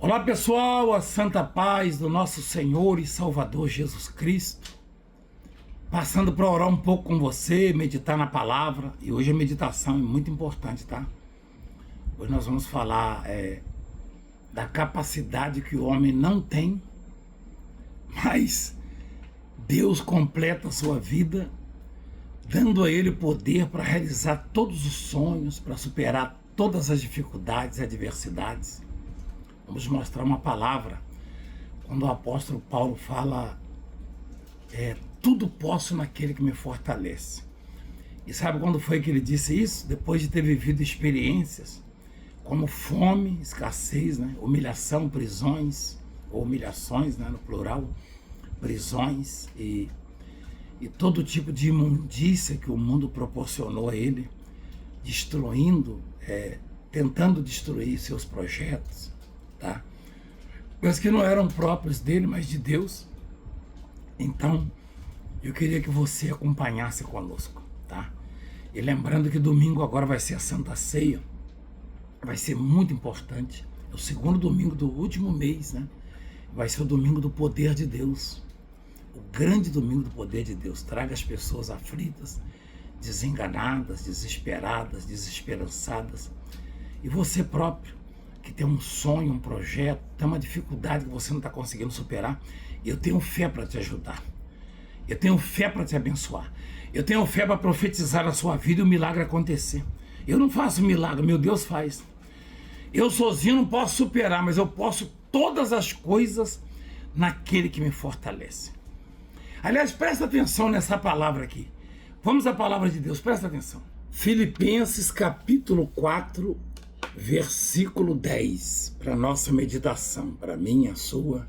Olá pessoal, a santa paz do nosso Senhor e Salvador Jesus Cristo, passando para orar um pouco com você, meditar na palavra. E hoje a meditação é muito importante, tá? Hoje nós vamos falar da capacidade que o homem não tem, mas Deus completa a sua vida, dando a ele poder para realizar todos os sonhos, para superar todas as dificuldades e adversidades. Vamos mostrar uma palavra, quando o apóstolo Paulo fala, tudo posso naquele que me fortalece. E sabe quando foi que ele disse isso? Depois de ter vivido experiências como fome, escassez, humilhação, prisões, ou humilhações, no plural, prisões e todo tipo de imundícia que o mundo proporcionou a ele, destruindo, tentando destruir seus projetos, tá? Coisas que não eram próprios dele, mas de Deus. Então, eu queria que você acompanhasse conosco, tá? E lembrando que domingo agora vai ser a Santa Ceia, vai ser muito importante. É o segundo domingo do último mês, Vai ser o domingo do poder de Deus, o grande domingo do poder de Deus. Traga as pessoas aflitas, desenganadas, desesperadas, desesperançadas. E você próprio, que tem um sonho, um projeto, tem uma dificuldade que você não está conseguindo superar, eu tenho fé para te ajudar. Eu tenho fé para te abençoar. Eu tenho fé para profetizar na sua vida e o milagre acontecer. Eu não faço milagre, meu Deus faz. Eu sozinho não posso superar, mas eu posso todas as coisas naquele que me fortalece. Aliás, presta atenção nessa palavra aqui. Vamos à palavra de Deus, presta atenção. Filipenses capítulo 4, versículo 10, para nossa meditação, para mim, a sua.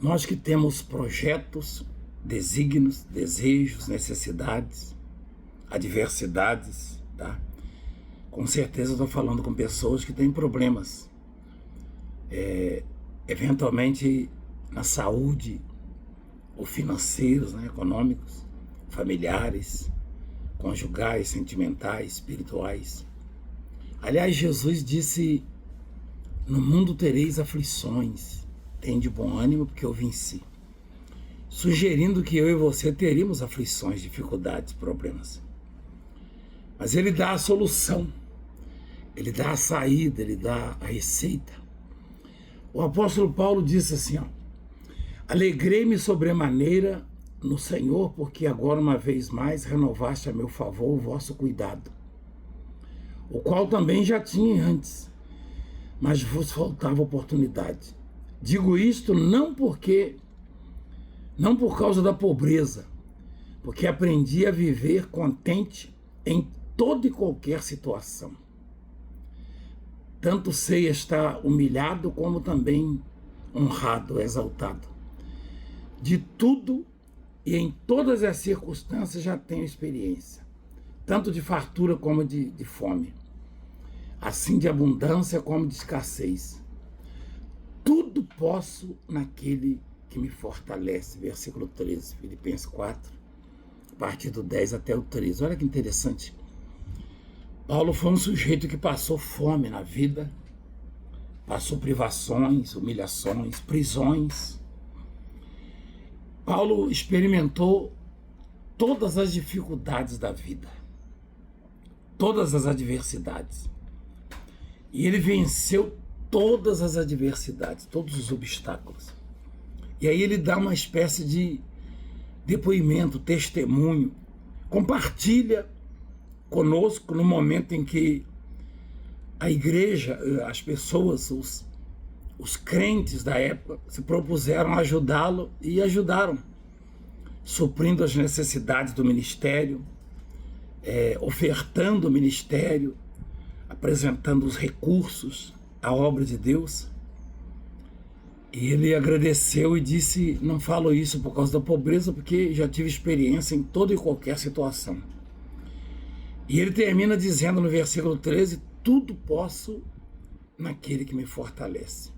Nós que temos projetos, desígnios, desejos, necessidades, adversidades, tá? Com certeza eu estou falando com pessoas que têm problemas, eventualmente na saúde, ou financeiros, econômicos, familiares, conjugais, sentimentais, espirituais. Aliás, Jesus disse: no mundo tereis aflições, tende bom ânimo porque eu venci. Sugerindo que eu e você teríamos aflições, dificuldades, problemas. Mas ele dá a solução, ele dá a saída, ele dá a receita. O apóstolo Paulo disse assim, alegrei-me sobremaneira no Senhor, porque agora uma vez mais renovaste a meu favor o vosso cuidado, o qual também já tinha antes, mas vos faltava oportunidade. Digo isto não por causa da pobreza, porque aprendi a viver contente em toda e qualquer situação. Tanto sei estar humilhado como também honrado, exaltado. De tudo e em todas as circunstâncias já tenho experiência, tanto de fartura como de fome, assim de abundância como de escassez. Tudo posso naquele que me fortalece. Versículo 13, Filipenses 4, a partir do 10 até o 13. Olha que interessante. Paulo foi um sujeito que passou fome na vida, passou privações, humilhações, prisões. Paulo experimentou todas as dificuldades da vida, todas as adversidades. E ele venceu todas as adversidades, todos os obstáculos. E aí ele dá uma espécie de depoimento, testemunho, compartilha conosco no momento em que a igreja, as pessoas, os crentes da época se propuseram a ajudá-lo e ajudaram, suprindo as necessidades do ministério, ofertando o ministério, apresentando os recursos à obra de Deus. E ele agradeceu e disse: não falo isso por causa da pobreza, porque já tive experiência em toda e qualquer situação. E ele termina dizendo no versículo 13: tudo posso naquele que me fortalece.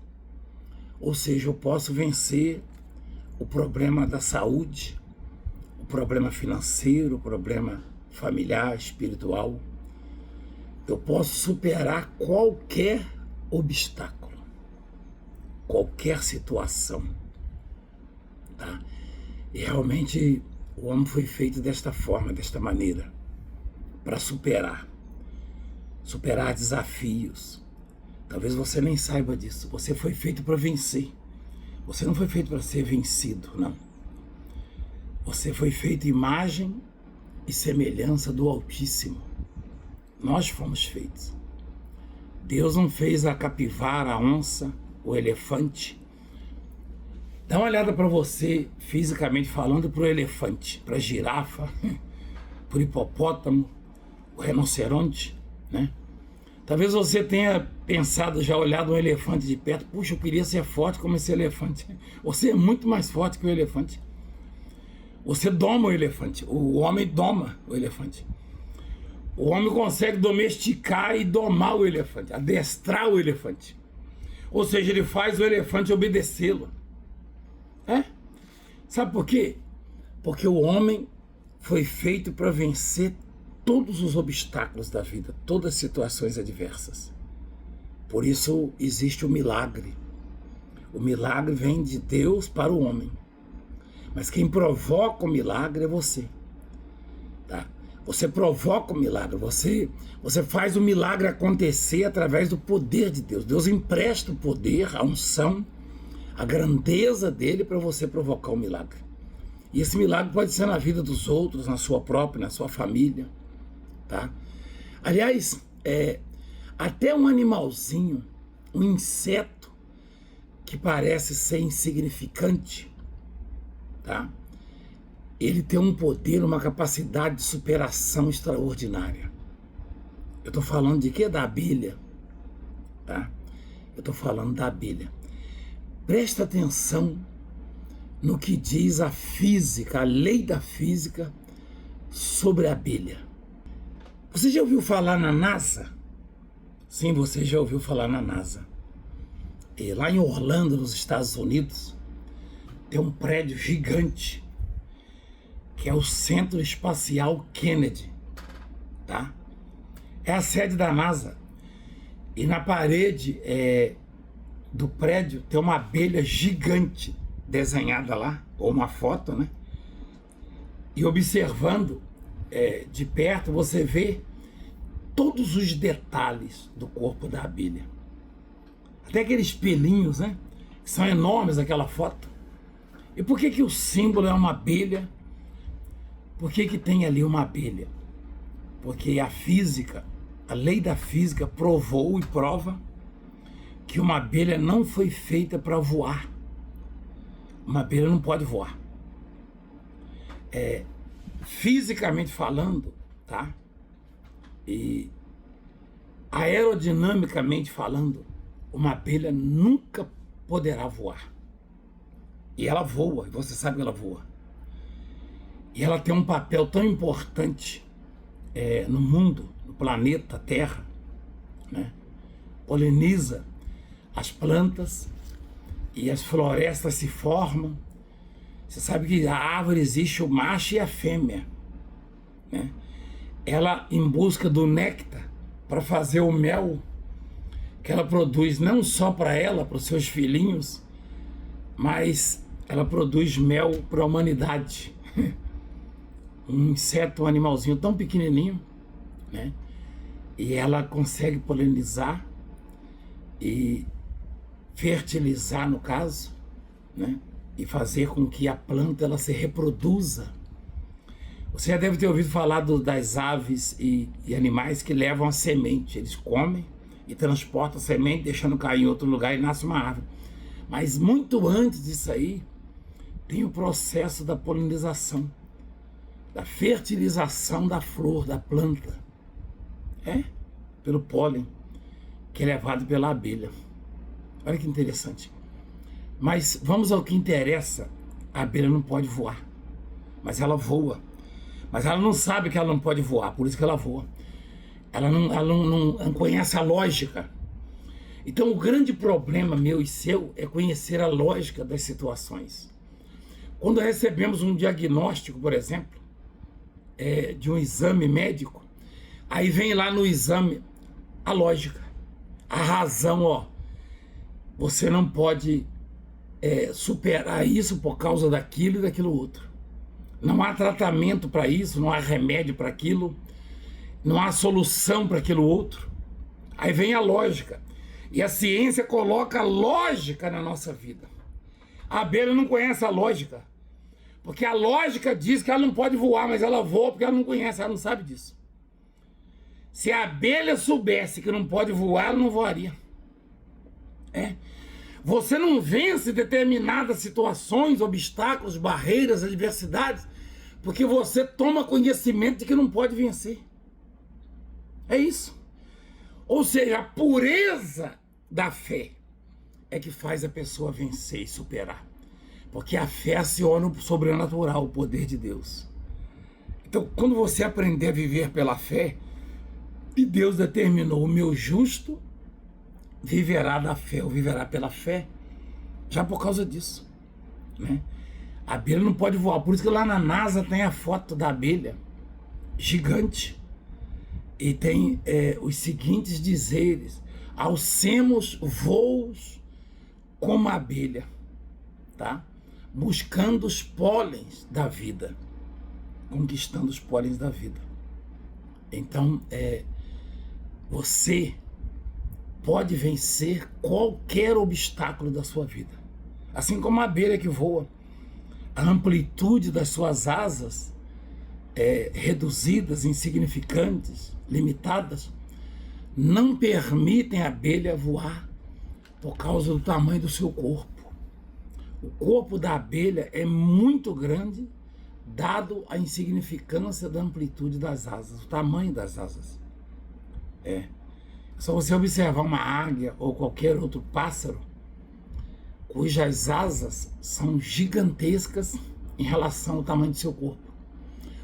Ou seja, eu posso vencer o problema da saúde, o problema financeiro, o problema familiar, espiritual. Eu posso superar qualquer obstáculo. qualquer situação, tá? E realmente o homem foi feito desta forma, desta maneira, para superar desafios. Talvez você nem saiba disso. Você foi feito para vencer. Você não foi feito para ser vencido, não. Você foi feito imagem e semelhança do Altíssimo. Nós fomos feitos. Deus não fez a capivara, a onça, o elefante. Dá uma olhada para você, fisicamente falando, para o elefante, para a girafa, para o hipopótamo, o rinoceronte, né? Talvez você tenha pensado, já olhado um elefante de perto, puxa, eu queria ser forte como esse elefante. Você é muito mais forte que o elefante. Você doma o elefante, o homem doma o elefante. O homem consegue domesticar e domar o elefante, adestrar o elefante. Ou seja, ele faz o elefante obedecê-lo. Sabe por quê? Porque o homem foi feito para vencer todos os obstáculos da vida, todas as situações adversas. Por isso existe o milagre. O milagre vem de Deus para o homem. Mas quem provoca o milagre é você. Tá? Você provoca o milagre, você faz o milagre acontecer através do poder de Deus. Deus empresta o poder, a unção, a grandeza dele para você provocar o milagre. E esse milagre pode ser na vida dos outros, na sua própria, na sua família. Tá? Aliás, até um animalzinho, um inseto que parece ser insignificante, tá? Ele tem um poder, uma capacidade de superação extraordinária. Eu estou falando de quê? Da abelha. Tá? Eu estou falando da abelha. Presta atenção no que diz a física, a lei da física sobre a abelha. Você já ouviu falar na NASA? Sim, você já ouviu falar na NASA. E lá em Orlando, nos Estados Unidos, tem um prédio gigante, que é o Centro Espacial Kennedy, tá? É a sede da NASA. E na parede do prédio tem uma abelha gigante desenhada lá, ou uma foto, né? E observando de perto, você vê todos os detalhes do corpo da abelha. Até aqueles pelinhos, né? Que são enormes, aquela foto. E por que o símbolo é uma abelha? Por que tem ali uma abelha? Porque a física, a lei da física provou e prova que uma abelha não foi feita para voar. Uma abelha não pode voar. Fisicamente falando, tá? E aerodinamicamente falando, uma abelha nunca poderá voar. E ela voa, e você sabe que ela voa. E ela tem um papel tão importante no mundo, no planeta Terra, né? Poliniza as plantas e as florestas se formam. Você sabe que a árvore existe o macho e a fêmea, né? Ela, em busca do néctar, para fazer o mel que ela produz não só para ela, para os seus filhinhos, mas ela produz mel para a humanidade. Um inseto, um animalzinho tão pequenininho, né? E ela consegue polinizar e fertilizar, no caso, né? E fazer com que a planta ela se reproduza. Você já deve ter ouvido falar das aves e animais que levam a semente. Eles comem e transportam a semente, deixando cair em outro lugar e nasce uma árvore. Mas muito antes disso aí, tem o processo da polinização, da fertilização da flor, da planta. Pelo pólen, que é levado pela abelha. Olha que interessante. Mas vamos ao que interessa. A abelha não pode voar, mas ela voa. Mas ela não sabe que ela não pode voar, por isso que ela voa. Ela não conhece a lógica. Então o grande problema meu e seu é conhecer a lógica das situações. Quando recebemos um diagnóstico, por exemplo, de um exame médico, aí vem lá no exame a lógica, a razão, você não pode superar isso por causa daquilo e daquilo outro. Não há tratamento para isso, não há remédio para aquilo, não há solução para aquilo outro. Aí vem a lógica. E a ciência coloca a lógica na nossa vida. A abelha não conhece a lógica. Porque a lógica diz que ela não pode voar, mas ela voa porque ela não conhece, ela não sabe disso. Se a abelha soubesse que não pode voar, ela não voaria. Você não vence determinadas situações, obstáculos, barreiras, adversidades, porque você toma conhecimento de que não pode vencer. É isso. Ou seja, a pureza da fé é que faz a pessoa vencer e superar. Porque a fé aciona o sobrenatural, o poder de Deus. Então, quando você aprender a viver pela fé, e Deus determinou, o meu justo viverá da fé, ou viverá pela fé, já por causa disso, né? A abelha não pode voar, por isso que lá na NASA tem a foto da abelha, gigante, e tem os seguintes dizeres: alcemos voos como a abelha, tá? Buscando os pólens da vida, conquistando os pólens da vida. Então, você pode vencer qualquer obstáculo da sua vida. Assim como a abelha que voa, a amplitude das suas asas, reduzidas, insignificantes, limitadas, não permitem a abelha voar por causa do tamanho do seu corpo. O corpo da abelha é muito grande, dado a insignificância da amplitude das asas, o tamanho das asas. É só você observar uma águia ou qualquer outro pássaro, cujas asas são gigantescas em relação ao tamanho do seu corpo.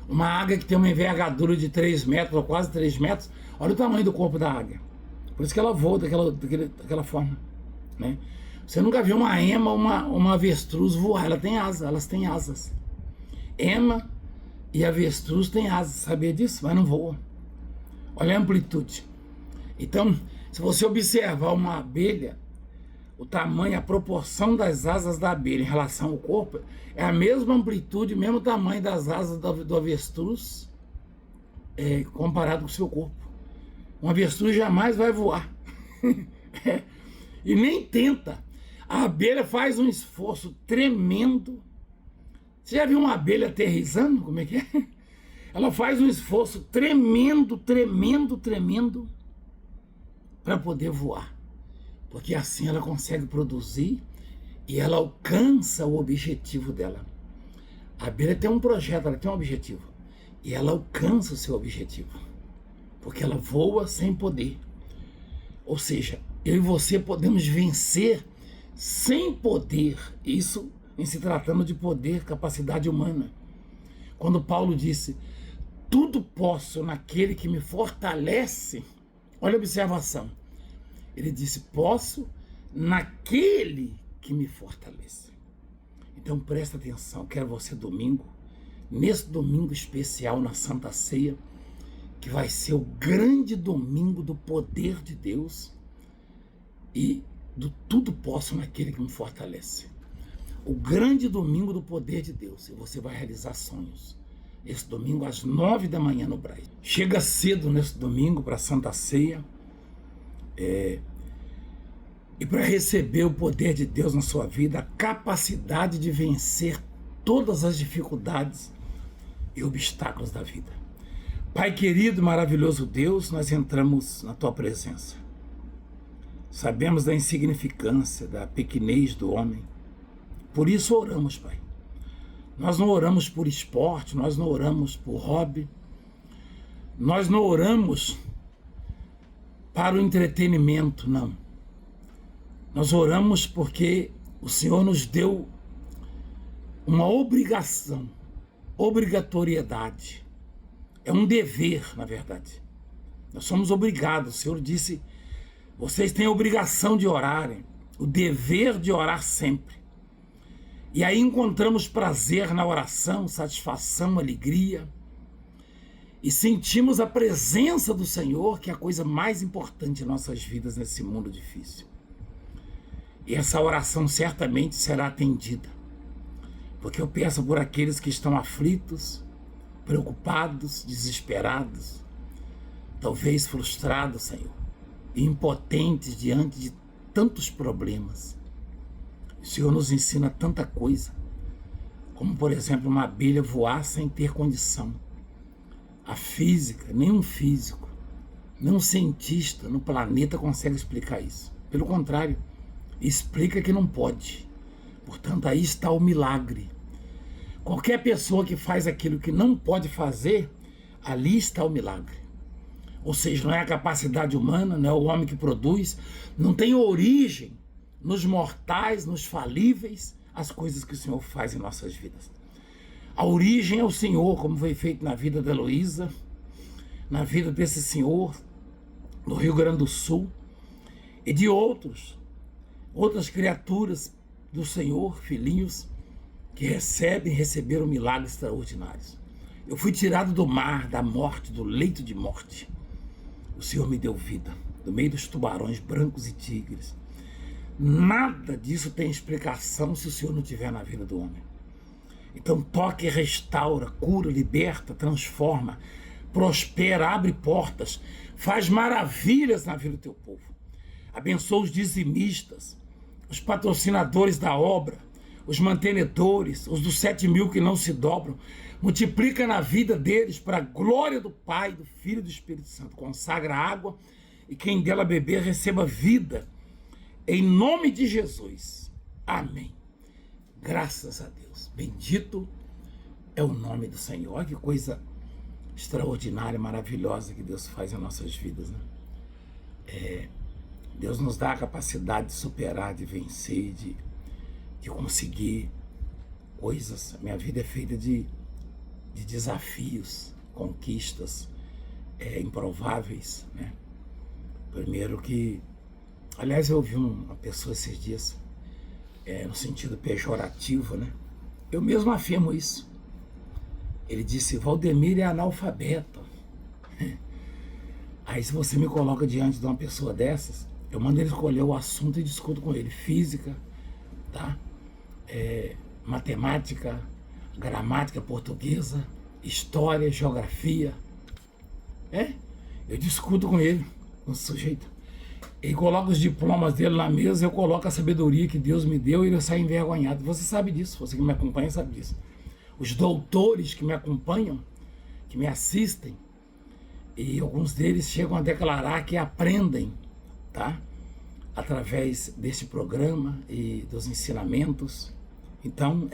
Uma águia que tem uma envergadura de 3 metros ou quase 3 metros, olha o tamanho do corpo da águia. Por isso que ela voa daquela forma, né? Você nunca viu uma ema ou uma avestruz voar, elas têm asas. Ema e avestruz têm asas, sabia disso? Mas não voam. Olha a amplitude. Então, se você observar uma abelha, o tamanho, a proporção das asas da abelha em relação ao corpo é a mesma amplitude, mesmo tamanho das asas do avestruz, comparado com o seu corpo. Um avestruz jamais vai voar. E nem tenta. A abelha faz um esforço tremendo. Você já viu uma abelha aterrissando? Como é que é? Ela faz um esforço tremendo para poder voar. Porque assim ela consegue produzir e ela alcança o objetivo dela. A abelha tem um projeto, ela tem um objetivo. E ela alcança o seu objetivo. Porque ela voa sem poder. Ou seja, eu e você podemos vencer sem poder. Isso em se tratando de poder, capacidade humana. Quando Paulo disse, tudo posso naquele que me fortalece, olha a observação. Ele disse, posso naquele que me fortalece. Então presta atenção, quero você domingo, nesse domingo especial na Santa Ceia, que vai ser o grande domingo do poder de Deus e do tudo posso naquele que me fortalece. O grande domingo do poder de Deus, e você vai realizar sonhos. Esse domingo às 9 da manhã no Brás. Chega cedo nesse domingo para a Santa Ceia, e para receber o poder de Deus na sua vida, a capacidade de vencer todas as dificuldades e obstáculos da vida. Pai querido, maravilhoso Deus, nós entramos na tua presença. Sabemos da insignificância, da pequenez do homem. Por isso oramos, Pai. Nós não oramos por esporte, nós não oramos por hobby, nós não oramos para o entretenimento, não. Nós oramos porque o Senhor nos deu uma obrigação, obrigatoriedade. É um dever, na verdade. Nós somos obrigados. O Senhor disse, vocês têm a obrigação de orarem, o dever de orar sempre. E aí encontramos prazer na oração, satisfação, alegria. E sentimos a presença do Senhor, que é a coisa mais importante em nossas vidas nesse mundo difícil. E essa oração certamente será atendida, porque eu peço por aqueles que estão aflitos, preocupados, desesperados, talvez frustrados, Senhor, e impotentes diante de tantos problemas. O Senhor nos ensina tanta coisa, como, por exemplo, uma abelha voar sem ter condição. A física, nenhum físico, nenhum cientista no planeta consegue explicar isso. Pelo contrário, explica que não pode. Portanto, aí está o milagre. Qualquer pessoa que faz aquilo que não pode fazer, ali está o milagre. Ou seja, não é a capacidade humana, não é o homem que produz, não tem origem nos mortais, nos falíveis, as coisas que o Senhor faz em nossas vidas. A origem é o Senhor, como foi feito na vida da Heloísa, na vida desse senhor do Rio Grande do Sul e de outras criaturas do Senhor, filhinhos, que receberam milagres extraordinários. Eu fui tirado do mar, da morte, do leito de morte. O Senhor me deu vida, do meio dos tubarões brancos e tigres. Nada disso tem explicação se o Senhor não estiver na vida do homem. Então toca e restaura, cura, liberta, transforma, prospera, abre portas, faz maravilhas na vida do teu povo. Abençoa os dizimistas, os patrocinadores da obra, os mantenedores, os dos 7.000 que não se dobram. Multiplica na vida deles para a glória do Pai, do Filho e do Espírito Santo. Consagra a água e quem dela beber receba vida. Em nome de Jesus. Amém. Graças a Deus. Bendito é o nome do Senhor. Olha que coisa extraordinária, maravilhosa que Deus faz em nossas vidas, né? Deus nos dá a capacidade de superar, de vencer, de conseguir coisas. A minha vida é feita de desafios, conquistas improváveis, né? Primeiro que... Aliás, eu ouvi uma pessoa esses dias, no sentido pejorativo, né? Eu mesmo afirmo isso. Ele disse, Valdemir é analfabeto. Aí se você me coloca diante de uma pessoa dessas, eu mando ele escolher o assunto e discuto com ele. Física, tá? Matemática, gramática portuguesa, história, geografia. Eu discuto com ele, com o sujeito. Ele coloca os diplomas dele na mesa, eu coloco a sabedoria que Deus me deu e ele sai envergonhado. Você sabe disso, você que me acompanha sabe disso. Os doutores que me acompanham, que me assistem, e alguns deles chegam a declarar que aprendem, tá? Através deste programa e dos ensinamentos. Então,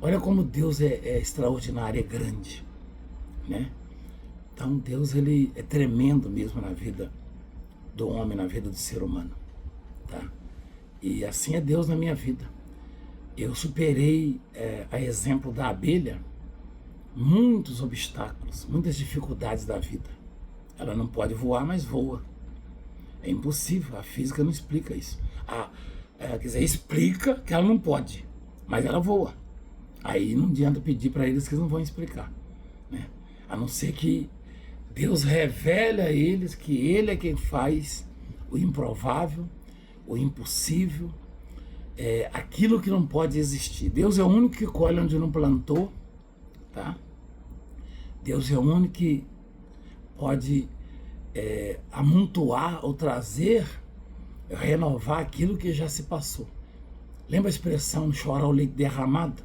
olha como Deus é extraordinário, é grande, né? Então, Deus, ele é tremendo mesmo na vida do homem, na vida do ser humano, tá? E assim é Deus na minha vida. Eu superei, a exemplo da abelha, muitos obstáculos, muitas dificuldades da vida. Ela não pode voar, mas voa. É impossível, a física não explica isso. Quer dizer, explica que ela não pode, mas ela voa. Aí não adianta pedir para eles que eles não vão explicar, né? A não ser que Deus revele a eles que Ele é quem faz o improvável, o impossível, aquilo que não pode existir. Deus é o único que colhe onde não plantou, tá? Deus é o único que pode amontoar ou trazer, renovar aquilo que já se passou. Lembra a expressão chorar o leite derramado?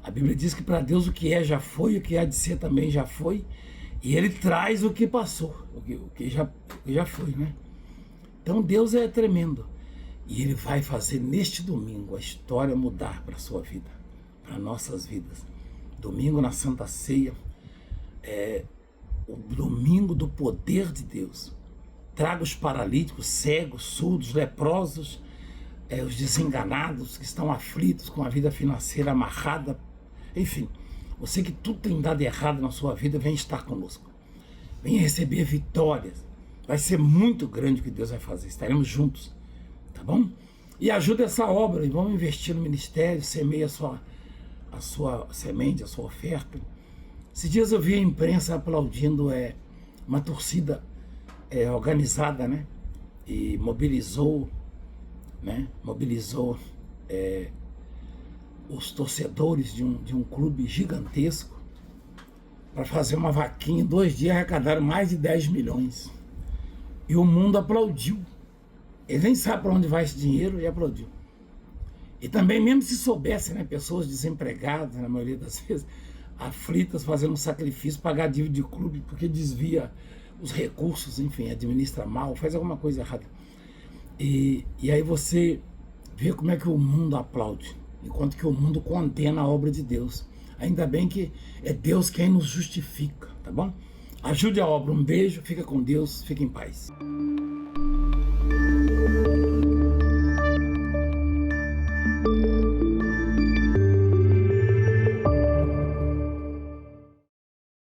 A Bíblia diz que para Deus o que é já foi, o que há de ser também já foi, e Ele traz o que passou, o que já foi, né? Então Deus é tremendo. E Ele vai fazer neste domingo a história mudar para a sua vida, para nossas vidas. Domingo na Santa Ceia, o domingo do poder de Deus. Traga os paralíticos, cegos, surdos, leprosos, os desenganados que estão aflitos com a vida financeira amarrada. Enfim, você que tudo tem dado errado na sua vida, vem estar conosco. Venha receber vitórias. Vai ser muito grande o que Deus vai fazer. Estaremos juntos, tá bom? E ajuda essa obra e vamos investir no ministério, semeie a sua semente, a sua oferta. Esses dias eu vi a imprensa aplaudindo uma torcida organizada, né? E mobilizou né? Mobilizou os torcedores de um clube gigantesco para fazer uma vaquinha. Em 2 dias arrecadaram mais de 10 milhões. E o mundo aplaudiu. Ele nem sabe para onde vai esse dinheiro e aplaudiu. E também, mesmo se soubesse, né, pessoas desempregadas, na maioria das vezes, aflitas, fazendo um sacrifício, pagar dívida de clube, porque desvia os recursos, enfim, administra mal, faz alguma coisa errada. E aí você vê como é que o mundo aplaude, enquanto que o mundo condena a obra de Deus. Ainda bem que é Deus quem nos justifica, tá bom? Ajude a obra, um beijo, fica com Deus, fica em paz.